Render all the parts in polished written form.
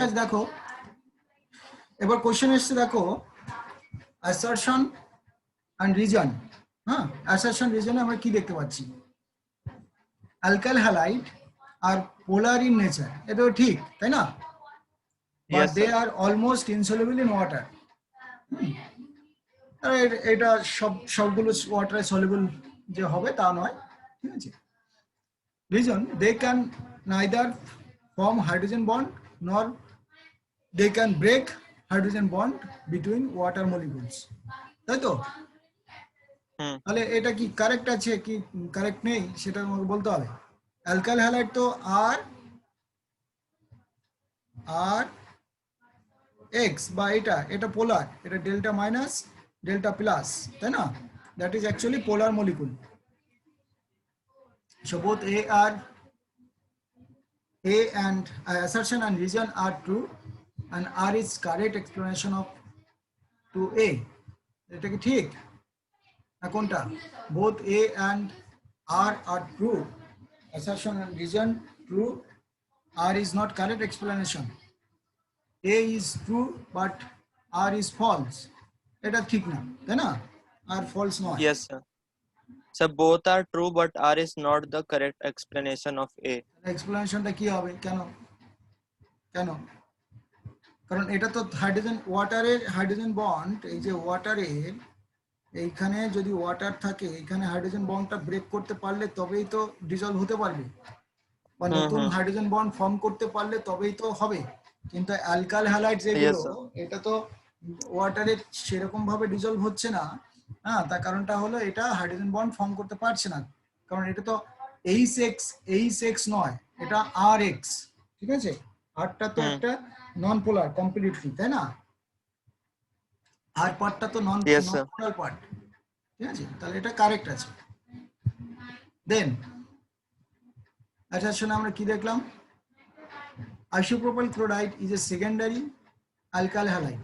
আছে দেখো এবার কোশ্চেন এসছে দেখো অ্যাসারশন এন্ড রিজন হ্যাঁ অ্যাসারশন রিজনে আমরা কি দেখতে পাচ্ছি অ্যালকাইল হ্যালাইড আর পোলার ইন নেচার এটাও ঠিক তাই না বাট Yes, দে sir. আর অলমোস্ট ইনসoluble ইন ওয়াটার এটা সবগুলো ওয়াটারে সলিউবল যে হবে তা নয় ঠিক আছে reason they can neither form hydrogen bond nor they can break hydrogen bond between water molecules তাই তো তাহলে এটা কি কারেক্ট আছে কি কারেক্ট নেই সেটা আমাকে বলতে হবে অ্যালকাইল হ্যালাইড তো আর আর এক্স বা এটা পোলার এটা ডেল্টা মাইনাস ডেল্টা প্লাস তাই না that is actually polar molecule so both A and assertion and reason are true and R is correct explanation of to A. এটা কি ঠিক না কোনটা both A and R are true assertion and reason true R is not correct explanation A is true but R is false এটা ঠিক না তাই না R false নয় Yes, sir. So both are true, but R is not the correct explanation of A. এক্সপ্লেনেশনটা কি হবে কেন কেন কারণ এটা তো হাইড্রোজেন ওয়াটারের হাইড্রোজেন বন্ড এই যে ওয়াটারের এইখানে যদি ওয়াটার থাকে এখানে হাইড্রোজেন বন্ডটা ব্রেক করতে পারলে তবেই তো ডিজলভ হতে পারবে বা নতুন হাইড্রোজেন বন্ড ফর্ম করতে পারলে তবেই তো হবে কিন্তু অ্যালকাইল হ্যালাইড যেগুলো এটা তো ওয়াটারে সেরকম ভাবে ডিজলভ হচ্ছে না হ্যাঁ তার কারণটা হলো এটা হাইড্রোজেন বন্ড ফর্ম করতে পারছে না কারণ এটা তো এইচ নয় এটা আর এক্স ঠিক আছে আরটা তো একটা নন পোলার কমপ্লিটলি তাই না আর পার্টটা তো নন পোলার পার্ট ঠিক আছে তাহলে এটা কারেক্ট আছে দেন আচ্ছা শুনে আমরা কি দেখলাম isopropyl chloride is a secondary alkyl halide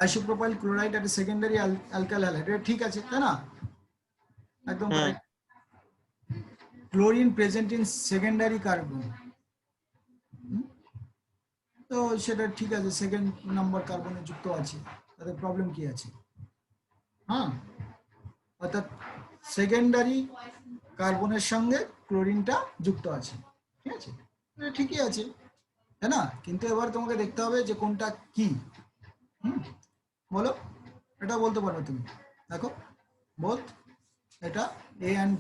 isopropyl chloride একটা সেকেন্ডারি অ্যালকাইল হ্যালাইড এটা ঠিক আছে তাই না একদম correct chlorine present in secondary carbon তো সেটা ঠিক আছে সেকেন্ড নাম্বার কার্বনে যুক্ত আছে তাতে প্রবলেম কি আছে হ্যাঁ অর্থাৎ সেকেন্ডারি কার্বনের সঙ্গে ক্লোরিনটা যুক্ত আছে ঠিক আছে ঠিকই আছে তাই না কিন্তু এবার তোমাকে দেখতে হবে যে কোনটা কি বলো এটা বলতে পারবে তুমি দেখো বোথ এটা A and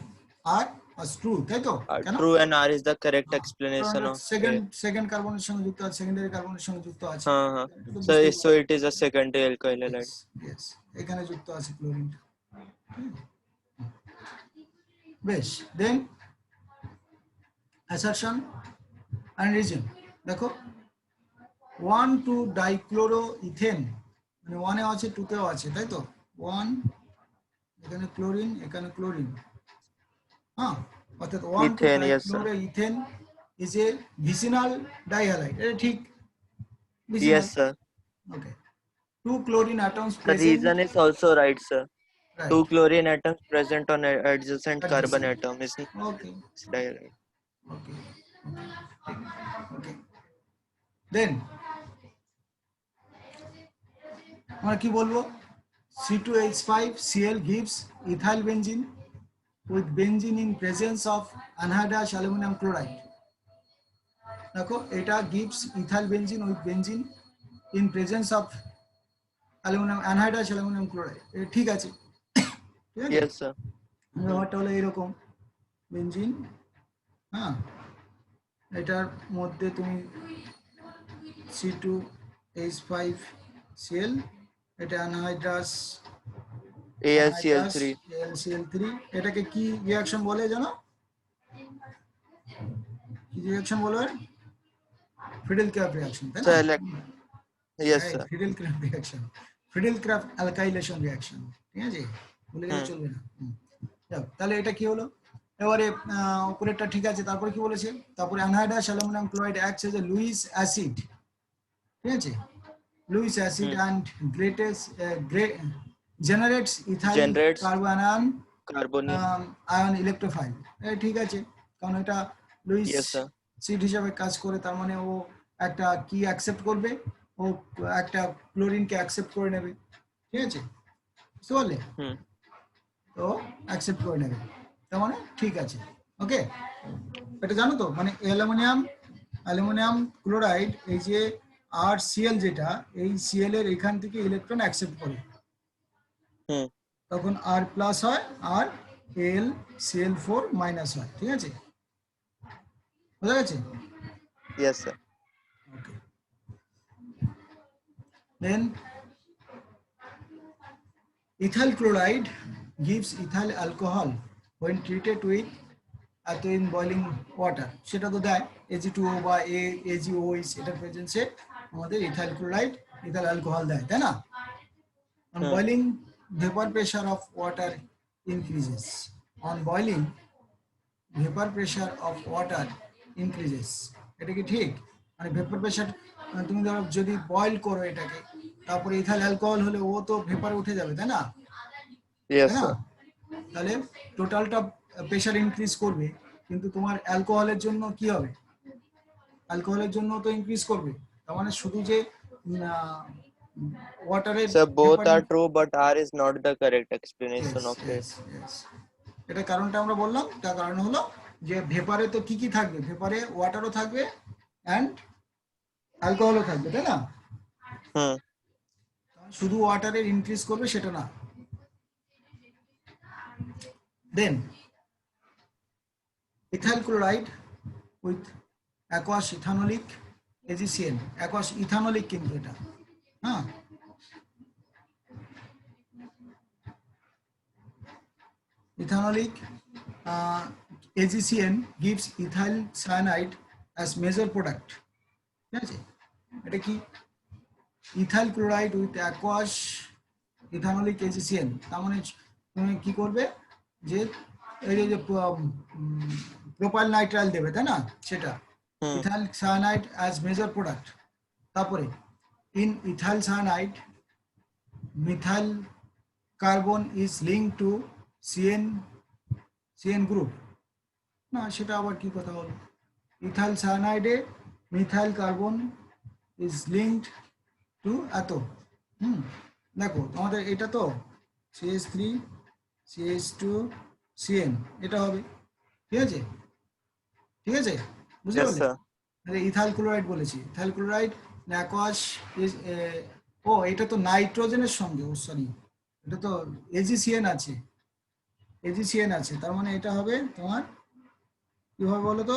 R are true তাই তো কেন True and R is the correct explanation of second কার্বনের সঙ্গে যুক্ত আছে সেকেন্ডারি কার্বনের সঙ্গে যুক্ত আছে so it is a secondary alkyl halide. Yes এখানে যুক্ত আছে ক্লোরিনটা বেশ দেন assertion and reason দেখো 1 2 ডাইক্লোরোইথেন মানে 1 এ আছে 2 তেও আছে তাই তো 1 এখানে ক্লোরিন হ্যাঁ অর্থাৎ 1 2 dichloroethane is a vicinal dihalide এটা ঠিক Yes sir. Okay 2 chlorine atoms The present reason is also right sir. Right. 2 chlorine atoms present on adjacent carbon atom is okay dihalide. Okay. Then আমরা কি বলবো C2H5Cl gives ethyl benzene with benzene in presence of anhydrous aluminum chloride দেখো এটা gives ethyl benzene with benzene in presence of anhydrous aluminum chloride এটা ঠিক আছে Yes sir. ব্যাপারটা হলো এরকম বেনজিন হ্যাঁ এটার মধ্যে তুমি C2H5Cl এটা অ্যানহাইড্রাস AlCl3 এটাকে কি রিঅ্যাকশন বলে জানো কি রিঅ্যাকশন বলে ফ্রিডেল-ক্রাফট রিঅ্যাকশন তাই না Yes sir. Friedel-craft reaction Friedel-craft alkylation reaction ঠিক আছে বলে গেলে চলবে না তাহলে এটা কি হলো এবারে উপরেরটা ঠিক আছে তারপরে কি বলেছে তারপরে anhydrous aluminium chloride acts as a Lewis acid ঠিক আছে Lewis acid and generates ethyl carbon ion electrophile ঠিক আছে কারণ এটা লুইস অ্যাসিড হিসেবে কাজ করে তার মানে ও একটা কি অ্যাকসেপ্ট করবে, ও একটা ক্লোরিনকে অ্যাকসেপ্ট করে নেবে, ঠিক আছে, বুঝতে পারলে? হুম তো অ্যাকসেপ্ট করে নেবে, তার মানে ঠিক আছে, ওকে। এটা জানো তো, মানে অ্যালুমিনিয়াম ক্লোরাইড, এই যে আর সিএল যেটা, এই সিএল এর এখান থেকে ইলেকট্রন অ্যাকসেপ্ট করে, হুম তখন আর প্লাস হয়, আর এল সিএল ফোর মাইনাস হয়, ঠিক আছে, বোঝা গেছে? yes sir okay, then ethyl chloride gives ethyl alcohol when treated with in boiling water, সেটা তো দেয় Ag2O বা AgOH, এটার প্রেজেন্সে আমাদের ইথাইল ক্লোরাইড ইথাইল অ্যালকোহল দেয়, তাই না? On hmm boiling, vapor pressure of water increases. On boiling, vapor pressure of water increases. এটা কি ঠিক? মানে ভেপার প্রেশার, তুমি ধরো যদি বয়েল করো এটাকে, তারপরে ইথাইল অ্যালকোহল হলে ও তো ভেপারে উঠে যাবে, তাই না? yes তাই না? sir তাহলে টোটালটা প্রেশার ইনক্রিজ করবে, কিন্তু তোমার অ্যালকোহলের জন্য কি হবে? অ্যালকোহলের জন্য তো ইনক্রিজ করবে, তার মানে শুধু যে ওয়াটারের sir both vapour, are true but r is not the correct explanation yes of it yes yes, এটা কারণটা আমরা বললাম, তার কারণ হলো যে ভেপারে তো কি কি থাকবে, ভেপারে ওয়াটারও থাকবে অ্যান্ড অ্যালকোহলও থাকবে, তাই না? হুম শুধু ওয়াটারের ইনক্রিজ করবে সেটা না। Then ethyl chloride with aqueous ethanolic AgCN, aqueous ethanolic কিন্তু এটা, হ্যাঁ, ethanolic AgCN gives ethyl cyanide as major product, ঠিক আছে? এটা কি? Ethyl chloride with aqueous ethanolic AgCN, তার মানে তুমি কি করবে, যে এই যে প্রোপাইল নাইট্রাইল দেবে, তাই না, সেটা hmm ethyl cyanide as major product. তারপরে in ethyl cyanide methyl carbon is link to CN group, না সেটা আবার কি কথা হলো? ইথাইল সায়ানাইডে methyl carbon is linked to এত, হুম, দেখো আমাদের এটা তো CH3 CH2 CN, এটা হবে, ঠিক আছে, ঠিক আছে, বুঝতে yes পারলে? sir ইথাইল ক্লোরাইড বলেছি, ইথাইল ক্লোরাইড অ্যাকোয়াস ইজ, ও এটা তো নাইট্রোজেনের সঙ্গে, ও সরি, এটা তো AgCN আছে, AgCN আছে, তার মানে এটা হবে তোমার কি হবে বলো তো,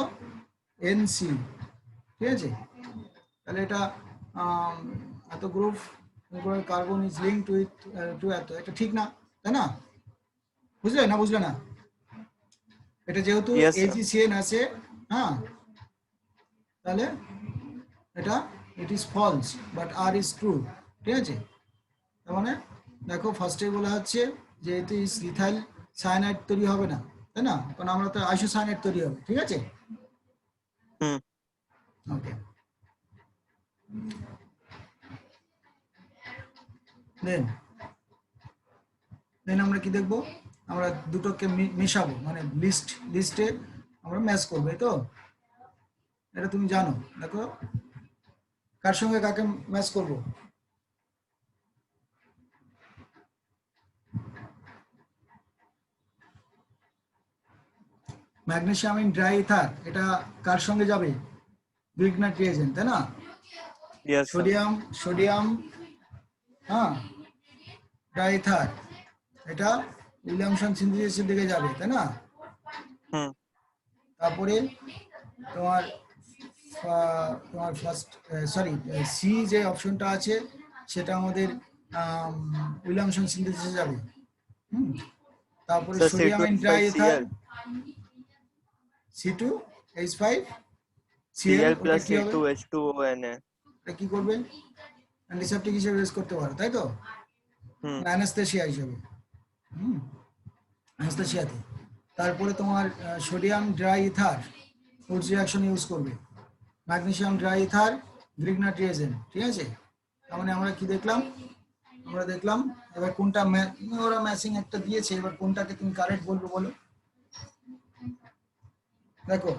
NC, ঠিক আছে, তাহলে এটা এত group carbon is linked with two এত, এটা ঠিক না, তাই না? বুঝলে না, বুঝলে না? এটা যেহেতু yes sir AgCN আছে, হ্যাঁ, তাহলে এটা it is false but R is true, ঠিক আছে, তার মানে দেখো ফার্স্টেই বলা হচ্ছে যে এতে ইথাইল সায়ানাইড তৈরি হবে না, তাই না, কারণ আমরা তো আইসোসায়ানাইড তৈরি হবে, ঠিক আছে, হুম ওকে। দেন দেন আমরা কি দেখবো, আমরা দুটোকে মেশাবো, মানে লিস্টে আমরা ম্যাচ করবো, এই তো, এটা তুমি জানো, দেখো কার সঙ্গে কাকে ম্যাচ করবো, ম্যাগনেসিয়াম ইন ড্রাই ইথার, এটা কার সঙ্গে যাবে, গ্রিগনার রিয়েজেন্ট, তাই না? yes sir সোডিয়াম হ্যাঁ ড্রাই ইথার, এটা উইলিয়ামসন সিনথেসিসের দিকে যাবে, তাই না? হুম তারপরে তোমার তোমার ফার্স্ট সরি সি যে অপশনটা আছে সেটা আমাদের উইলিয়ামসন সিনথেসিসে যাবে, হুম, তারপরে sir sodium in dry ether C2H5Cl C2H5 Cl, Cl ওটা plus কি হবে, C2H2ONa এটা কি করবে, অ্যান্টিসেপটিক হিসেবে ইউজ করতে পারো, তাই তো, হুম অ্যানাস্থেসিয়া হিসেবে, হুম, অ্যানাস্থেসিয়াতে। তারপরে তোমার sodium dry ether Wurtz reaction use করবে, magnesium dry ether Grignard reagent, ঠিক আছে, তার মানে আমরা কি দেখলাম, আমরা দেখলাম এবার কোনটা ওরা ম্যাচিং একটা দিয়েছে, এবার কোনটাকে তুমি কারেক্ট বলবো বলো, দেখো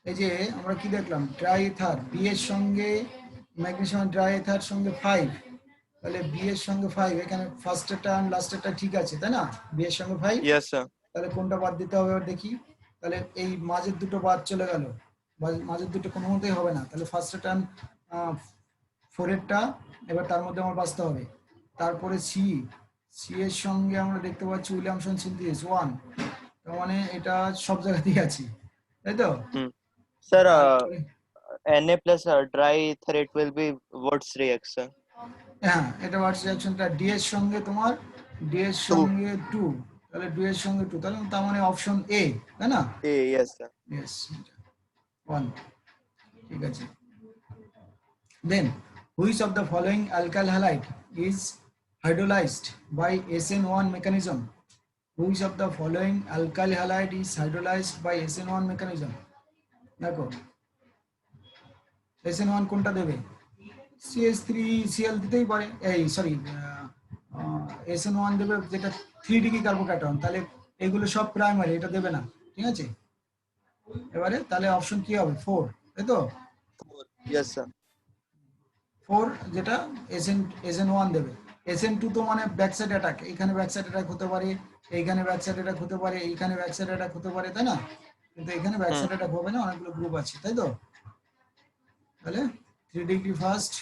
এই যে আমরা কি দেখলাম, ড্রাই এথার বি এর সঙ্গে ম্যাগনেসিয়াম ড্রাই এথার সঙ্গে 5, তাহলে বি এর সঙ্গে 5, এখানে ফার্স্টেরটা আর লাস্টেরটা ঠিক আছে তাই না, বি এর সঙ্গে 5, Yes, sir. তাহলে কোনটা বাদ দিতে হবে এবার দেখি। তাহলে এই মাঝের দুটো বাদ চলে গেল, মাঝের দুটো কোনো মতেই হবে না, তাহলে ফার্স্ট টার্ম 4-এরটা এবার তার মধ্যে আমার বাঁচতে হবে। তারপরে সি, সি এর সঙ্গে আমরা দেখতে পাচ্ছি উইলিয়ামসন সিনথেসিস 1, তার মানে এটা সব জায়গাতেই আছে তাই তো। Hmm. Sir, তারপরে Na plus dry ether, it will be Wurtz reaction. হ্যাঁ, এটা ওয়াটস রিঅ্যাকশনটা ডি এর সঙ্গে তোমার, ডি এর 2. সঙ্গে 2, তাহলে 2 এর সঙ্গে 2, তাহলে তার মানে অপশন এ তাই না। A, yes, sir. ইয়েস 1, ঠিক আছে। Then, which of the following alkyl halide is hydrolyzed by SN1 mechanism? Which of the following alkyl halide is hydrolyzed by SN1 mechanism? দেখো SN1 কোনটা দেবে, CH3Cl দিতেই পারে, এই সরি SN1 দেবে যেটা 3 ডিগ্রি কার্বোক্যাটায়ন, তাহলে এগুলো সব প্রাইমারি, এটা দেবে না, ঠিক আছে। এবারে তাহলে অপশন কি হবে 4 তাই তো, 4. Yes, sir. 4 যেটা SN1 দেবে। SN2 তো মানে ব্যাক সাইড অ্যাটাক, এখানে ব্যাক সাইড অ্যাটাক হতে পারে, এইখানে ব্যাক সাইড অ্যাটাক হতে পারে, এইখানে ব্যাক সাইড অ্যাটাক হতে পারে তাই না, কিন্তু এখানে ব্যাক সাইড অ্যাটাক হবে না, অনেকগুলো গ্রুপ আছে তাই তো। তাহলে 3 ডিগ্রি ফার্স্ট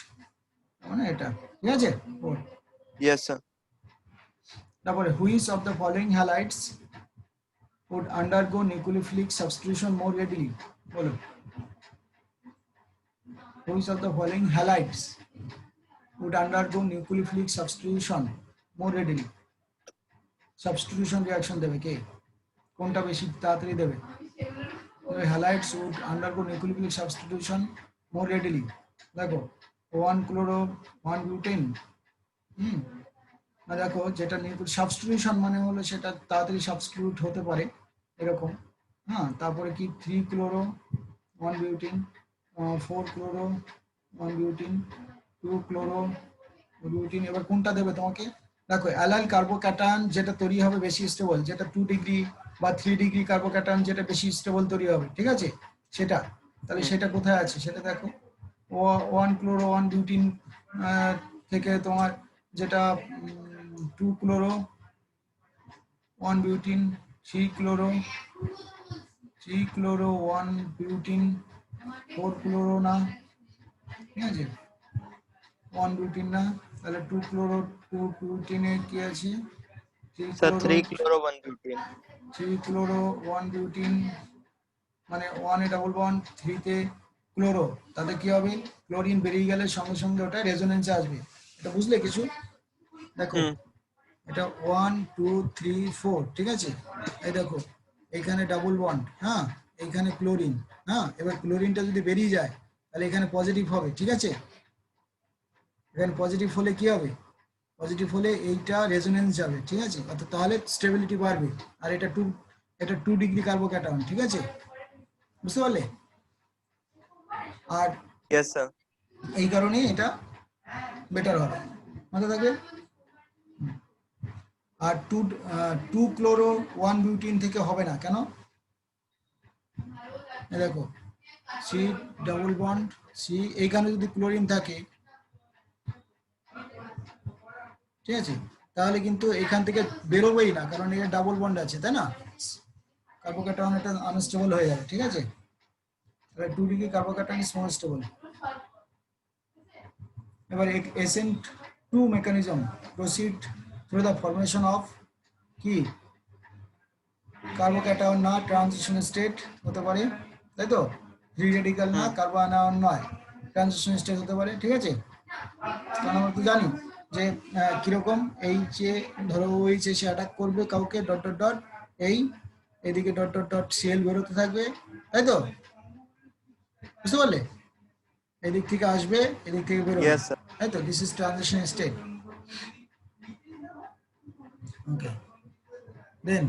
মানে এটা, ঠিক আছে 4। Yes, sir. তারপরে which of the following halides would undergo nucleophilic substitution more readily, বলো which of the following halides would undergo nucleophilic substitution more readily? Substitution reaction দেবে কে, কোনটা বেশি তাড়াতাড়ি দেবে, halides would undergo nucleophilic substitution more readily, দেখো 1 chloro 1 butane, না দেখো যেটা সাবস্টিটিউশন মানে হলো সেটা তাড়াতাড়ি সাবস্টিটিউট হতে পারে এরকম, হ্যাঁ। তারপরে কি 3 chloro 1 butene, 4 chloro 1 butene, 2 chloro butene, এবার কোনটা দেবে তোমাকে, দেখো অ্যালাইল কার্বোক্যাটায়ন যেটা তৈরি হবে বেশি স্টেবল, যেটা 2 ডিগ্রি বা 3 ডিগ্রি কার্বোক্যাটায়ন যেটা বেশি স্টেবল তৈরি হবে, ঠিক আছে সেটা, তাহলে সেটা কোথায় আছে সেটা দেখো, 1 ক্লোরো 1 বিউটিন থেকে তোমার যেটা 2 chloro 1 butene, 3 chloro 1 butene, 4 chloro না, ঠিক আছে 1 বিউটিন না, তাহলে 2 ক্লোরো 2 বিউটিনে কি আছে, Sir, 3 chloro 1 butane. 3 chloro 1 butene, মানে 1 এ ডাবল বন্ড 3 তে ক্লোরো, তাতে কি হবে ক্লোরিন বেরিয়ে গেলে সঙ্গে সঙ্গে ওটা রেজোনেন্সে আসবে, এটা বুঝলে কিছু, দেখো এটা 1 2 3 4, ঠিক আছে, এই দেখো এখানে ডাবল বন্ড, হ্যাঁ এইখানে ক্লোরিন, হ্যাঁ এবার ক্লোরিনটা যদি বেরিয়ে যায় তাহলে এখানে পজিটিভ হবে, ঠিক আছে, এখানে পজিটিভ হলে কি হবে, পজিটিভ হলে এইটা রেজোনেন্স যাবে, ঠিক আছে, অর্থাৎ তাহলে স্টেবিলিটি বাড়বে, আর এটা 2 ডিগ্রি কার্বোক্যাটায়ন, ঠিক আছে বুঝতে পারলে, আর Yes, sir. এই কারণেই এটা বেটার হবে, মাথায় থাকবে। আর 2 ক্লোরো 1 বিউটিন থেকে হবে না কেন, দেখো সি ডাবল বন্ড সি, এইখানে যদি ক্লোরিন থাকে ঠিক আছে, তাহলে কিন্তু এখান থেকে বেরোবেই না, কারণ এটা ডাবল বন্ড আছে তাই না, কার্বোক্যাটায়ন এটা আনস্টেবল হয়ে যাবে, ঠিক আছে, তাহলে 2 degree carbocation is more stable. এবার SN2 mechanism proceed through the formation of কি কার্বোক্যাটায়ন না ট্রানজিশন স্টেট হতে পারে তাই তো, ফ্রি রেডিক্যাল না কার্বনায়ন নয়, ট্রানজিশন স্টেট হতে পারে, ঠিক আছে, কারণ আমরা তো জানি যে কিরকম, এই যে ধরো OH এসে অ্যাটাক করবে কাউকে ডট ডট ডট, এইদিকে ডট ডট ডট Cl বেরোতে থাকবে তাই তো, বুঝতে পারলে, এদিক থেকে আসবে এদিক থেকে বেরোবে, Yes, sir. তাই তো, this is transition state. Okay, then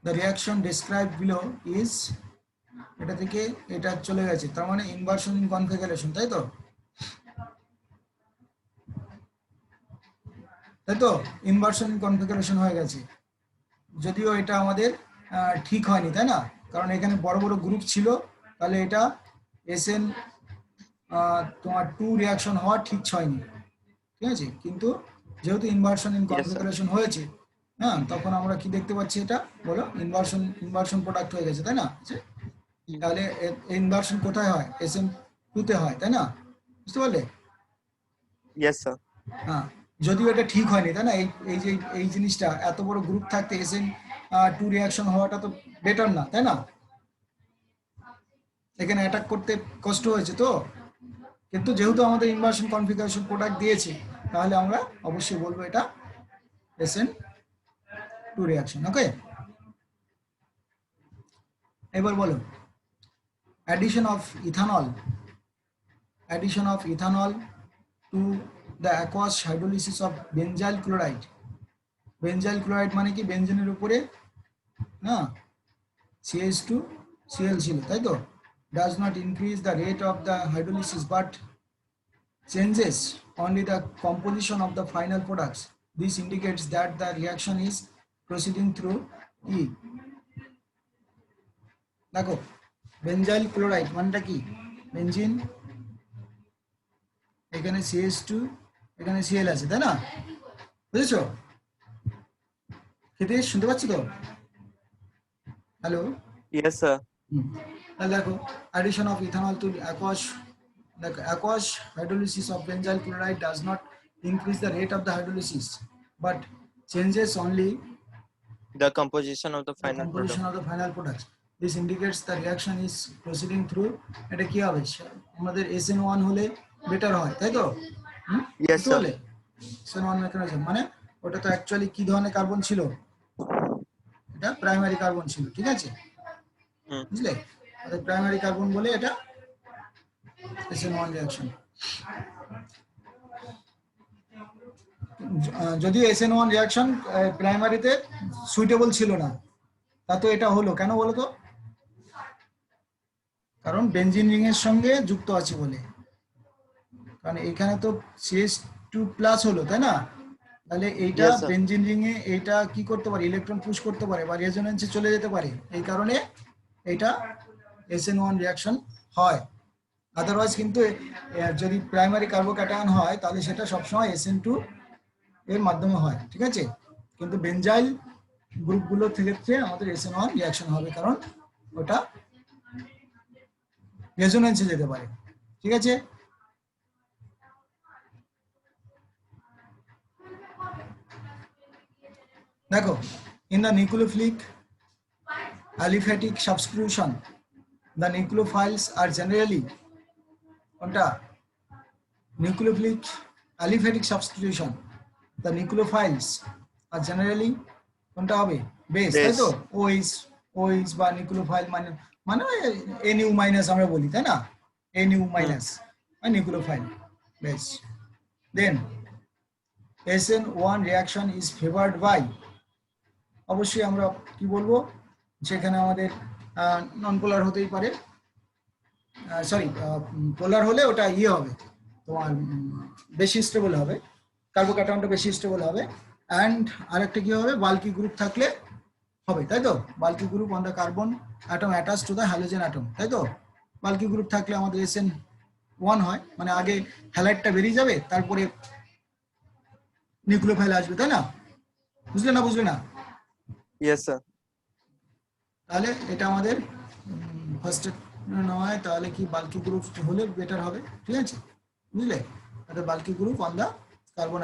the reaction described below is, এটা থেকে এটা চলে গেছে, তার মানে ইনভার্সন ইন কনফিগারেশন তাই তো, ইনভার্সন ইন কনফিগারেশন হয়ে গেছে, যদিও এটা আমাদের ঠিক হয়নি তাই না, কারণ এখানে বড় বড় গ্রুপ ছিল, তাহলে এটা SN তোমার 2 রিয়াকশন হওয়া ঠিক হয়নি, ঠিক আছে। কিন্তু যেহেতু inversion in Yes, sir. Configuration হয়েছে, হ্যাঁ, তখন আমরা কি দেখতে পাচ্ছি, এটা বলো ইনভার্সন প্রোডাক্ট হয়ে গেছে, তাই না? তাহলে ইনভার্সন কোথায় হয়? SN2 তে হয়, তাই না? বুঝতে পারলে? Yes, sir. হ্যাঁ, যদিও এটা ঠিক হয়নি, তাই না? এই যে এই জিনিসটা এত বড় গ্রুপ থাকতে SN2 রিয়াকশন হওয়াটা তো বেটার না, তাই না? এখানে অ্যাটাক করতে কষ্ট হয়েছে তো, কিন্তু যেহেতু আমাদের ইনভার্সন কনফিগারেশন প্রোডাক্ট দিয়েছে, তাহলে আমরা অবশ্যই বলবো এটা SN2 রিয়াকশন। ওকে, এবার বলো addition of ethanol to the aqueous hydrolysis of benzyl chloride. Benzyl chloride মানে কি? বেনজিনের উপরে না CH2Cl ছিল, তাই তো? does not increase the rate of the hydrolysis but changes only the composition of the final products. This indicates that the reaction is proceeding through E. দেখো, benzyl chloride মানেটা কি? বেনজিন, এখানে CH2, এখানে Cl আছে, তাই না? বুঝেছো? খেতে শুনতে পাচ্ছি তো? হ্যালো? Yes, sir. তাহলে দেখো, addition of ethanol to aqueous hydrolysis of benzyl chloride does not increase the rate of the hydrolysis but changes only The composition of the the final product. composition of the final products. This indicates the reaction is proceeding through. এটা কি হবে? আমাদের SN1 হলে better হয়, তাই তো? Yes, sir. বলে SN1 mechanism মানে ওটা তো অ্যাকচুয়ালি কি ধরনের কার্বন ছিল? এটা প্রাইমারি কার্বন ছিল, ঠিক আছে? বুঝলে? প্রাইমারি কার্বন বলে এটা SN1 রিঅ্যাকশন। যদিও SN1 রিঅ্যাকশন প্রাইমারিতে সুইটেবল ছিল না, তা তো এটা হলো কেন বলো তো? কারণ বেনজিন রিং এর সঙ্গে যুক্ত আছে বলে। কারণ এখানে তো CH2+ হলো, তাই না? তাহলে এইটা Yes, sir. বেনজিন রিং এ এইটা কি করতে পারে? ইলেকট্রন পুশ করতে পারে বা রেজোন্যান্সে চলে যেতে পারে, এই কারণে এটা SN1 রিঅ্যাকশন হয়। আদারওয়াইজ কিন্তু যদি প্রাইমারি কার্বোক্যাটায়ন হয় তাহলে সেটা সবসময় SN2 এর মাধ্যমে হয়, ঠিক আছে? কিন্তু বেনজাইল গ্রুপগুলোর ক্ষেত্রে আমাদের SN1 রিঅ্যাকশন হবে, কারণ ওটা রেজোন্যান্সে যেতে পারে, ঠিক আছে? দেখো, in the nucleophilic aliphatic substitution the nucleophiles are generally কোনটা? nucleophilic aliphatic substitution the nucleophiles are generally কোনটা হবে? বেস, তাই তো? OH বা নিউক্লিওফাইল মানে NU মাইনাস আমরা বলি, তাই না? NU মাইনাস বা nucleophile base. Then SN1 reaction is favored by, অবশ্যই আমরা কি বলবো, সেখানে আমাদের নন পোলার হতেই পারে, সরি পোলার হলে ওটা ইয়ে হবে তোমার বেশি স্টেবল হবে, কার্বোক্যাটায়নটা বেশি স্টেবল হবে। অ্যান্ড আরেকটা কি হবে? বাল্কি গ্রুপ থাকলে হবে, তাই তো? Bulky group on the carbon atom attach to the halogen atom, তাই তো? বাল্কি গ্রুপ থাকলে আমাদের SN1 হয়, মানে আগে হ্যালাইডটা বেরিয়ে যাবে, তারপরে নিউক্লিওফাইল আসবে, তাই না? বুঝলে না? বুঝলে না? Yes, sir. তাহলে এটা আমাদের ফার্স্ট নয়, তাহলে কি বাল্কি গ্রুপ হলে বেটার হবে, ঠিক আছে? বুঝলে? Bulky group on the carbon